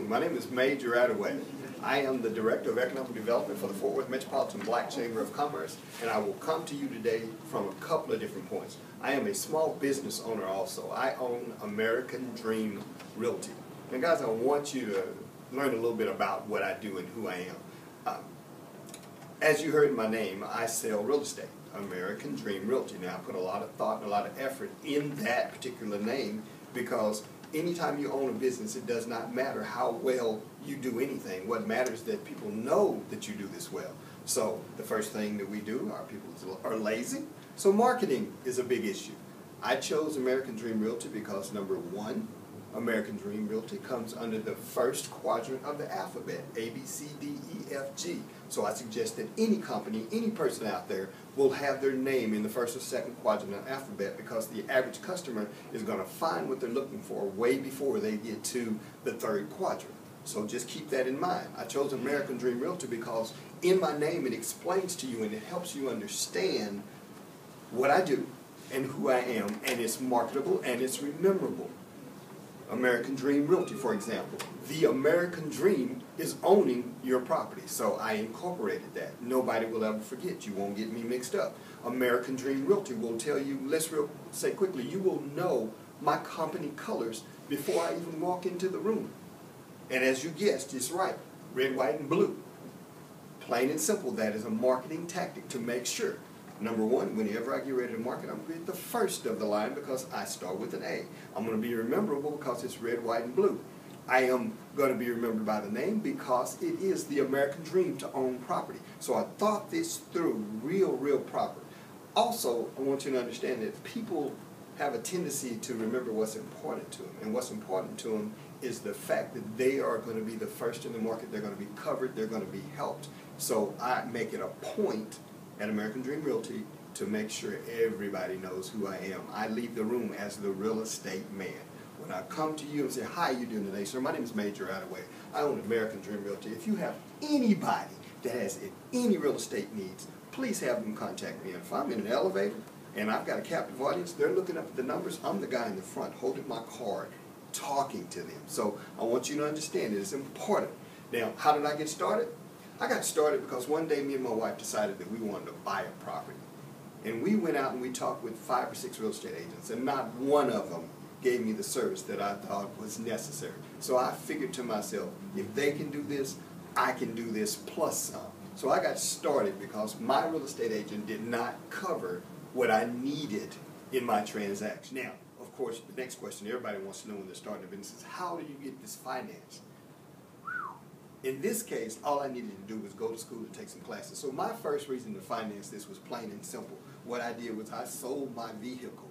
afternoon. My name is Major Attaway. I am the Director of Economic Development for the Fort Worth Metropolitan Black Chamber of Commerce, and I will come to you today from a couple of different points. I am a small business owner also. I own American Dream Realty. And guys, I want you to learn a little bit about what I do and who I am. As you heard in my name, I sell real estate, American Dream Realty. Now, I put a lot of thought and a lot of effort in that particular name because anytime you own a business, it does not matter how well you do anything. What matters is that people know that you do this well. So the first thing that we do, our people are lazy. So marketing is a big issue. I chose American Dream Realty because number one, American Dream Realty comes under the first quadrant of the alphabet, A, B, C, D, E, F, G. So I suggest that any company, any person out there will have their name in the first or second quadrant of the alphabet because the average customer is going to find what they're looking for way before they get to the third quadrant. So just keep that in mind. I chose American Dream Realty because in my name it explains to you and it helps you understand what I do and who I am, and it's marketable and it's rememberable. American Dream Realty, for example. The American Dream is owning your property, so I incorporated that. Nobody will ever forget. You won't get me mixed up. American Dream Realty will tell you, let's say quickly, you will know my company colors before I even walk into the room. And as you guessed, it's right, red, white, and blue. Plain and simple, that is a marketing tactic to make sure. Number one, whenever I get ready to market, I'm going to be the first of the line because I start with an A. I'm going to be rememberable because it's red, white, and blue. I am going to be remembered by the name because it is the American dream to own property. So I thought this through real proper. Also, I want you to understand that people have a tendency to remember what's important to them. And what's important to them is the fact that they are going to be the first in the market. They're going to be covered. They're going to be helped. So I make it a point at American Dream Realty to make sure everybody knows who I am. I leave the room as the real estate man. When I come to you and say, hi, how you doing today, sir? My name is Major Attaway. I own American Dream Realty. If you have anybody that has any real estate needs, please have them contact me. And if I'm in an elevator and I've got a captive audience, they're looking up at the numbers, I'm the guy in the front holding my card, talking to them. So I want you to understand it. It's important. Now, how did I get started? I got started because one day me and my wife decided that we wanted to buy a property. And we went out and we talked with 5 or 6 real estate agents, and not one of them gave me the service that I thought was necessary. So I figured to myself, if they can do this, I can do this plus some. So I got started because my real estate agent did not cover what I needed in my transaction. Now, of course, the next question everybody wants to know when they're starting a business is, how do you get this financed? In this case, all I needed to do was go to school and take some classes. So my first reason to finance this was plain and simple. What I did was I sold my vehicle.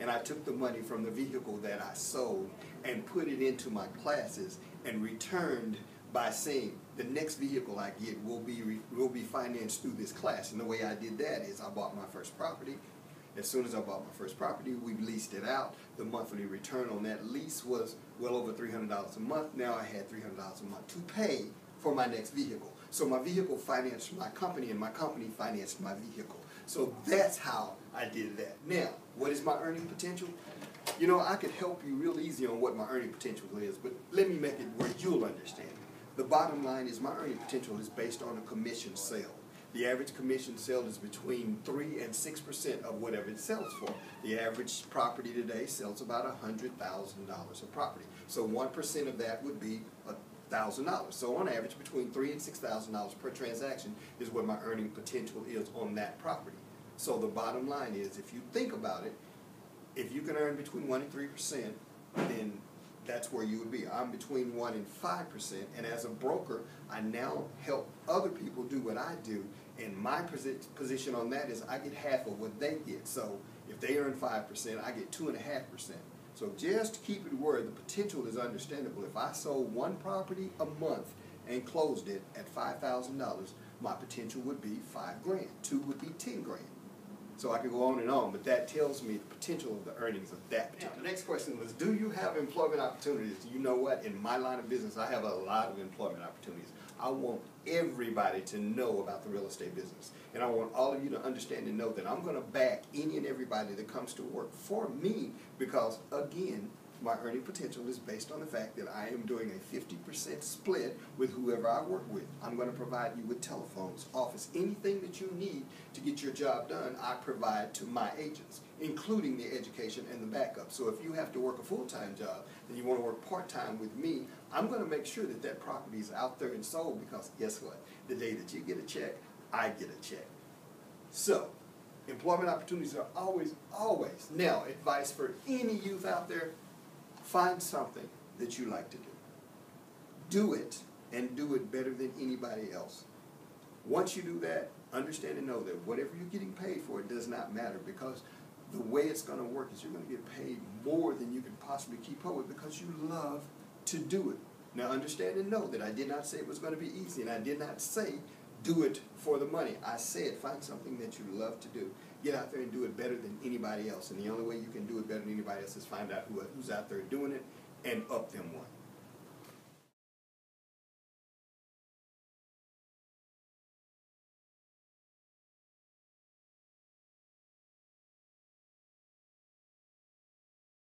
And I took the money from the vehicle that I sold and put it into my classes and returned by saying the next vehicle I get will be financed through this class. And the way I did that is I bought my first property. As soon as I bought my first property, we leased it out. The monthly return on that lease was well over $300 a month. Now I had $300 a month to pay for my next vehicle. So my vehicle financed my company, and my company financed my vehicle. So that's how I did that. Now, what is my earning potential? You know, I could help you real easy on what my earning potential is, but let me make it where you'll understand. The bottom line is my earning potential is based on a commission sale. The average commission sale is between 3 and 6% of whatever it sells for. The average property today sells about $100,000 a property. So 1% of that would be $1,000. So on average, between $3,000 and $6,000 per transaction is what my earning potential is on that property. So the bottom line is, if you think about it, if you can earn between 1 and 3%, then that's where you would be. I'm between 1 and 5%, and as a broker, I now help other people do what I do, and my position on that is I get half of what they get. So if they earn 5%, I get 2.5%. So just keep it where the potential is understandable. If I sold one property a month and closed it at $5,000, my potential would be $5,000. 2 would be $10,000. So I could go on and on, but that tells me the potential of the earnings of that particular. Now, the next question was, do you have employment opportunities? You know what? In my line of business, I have a lot of employment opportunities. I want everybody to know about the real estate business. And I want all of you to understand and know that I'm going to back any and everybody that comes to work for me because, again, My earning potential is based on the fact that I am doing a 50% split with whoever I work with. I'm going to provide you with telephones, office, anything that you need to get your job done, I provide to my agents, including the education and the backup. So if you have to work a full-time job and you want to work part-time with me, I'm going to make sure that that property is out there and sold, because guess what? The day that you get a check, I get a check. So, employment opportunities are always, always. Now, advice for any youth out there: find something that you like to do. Do it, and do it better than anybody else. Once you do that, understand and know that whatever you're getting paid for, it does not matter, because the way it's going to work is you're going to get paid more than you can possibly keep up with, because you love to do it. Now, understand and know that I did not say it was going to be easy, and I did not say do it for the money. I said find something that you love to do. Get out there and do it better than anybody else. And the only way you can do it better than anybody else is find out who's out there doing it and up them one.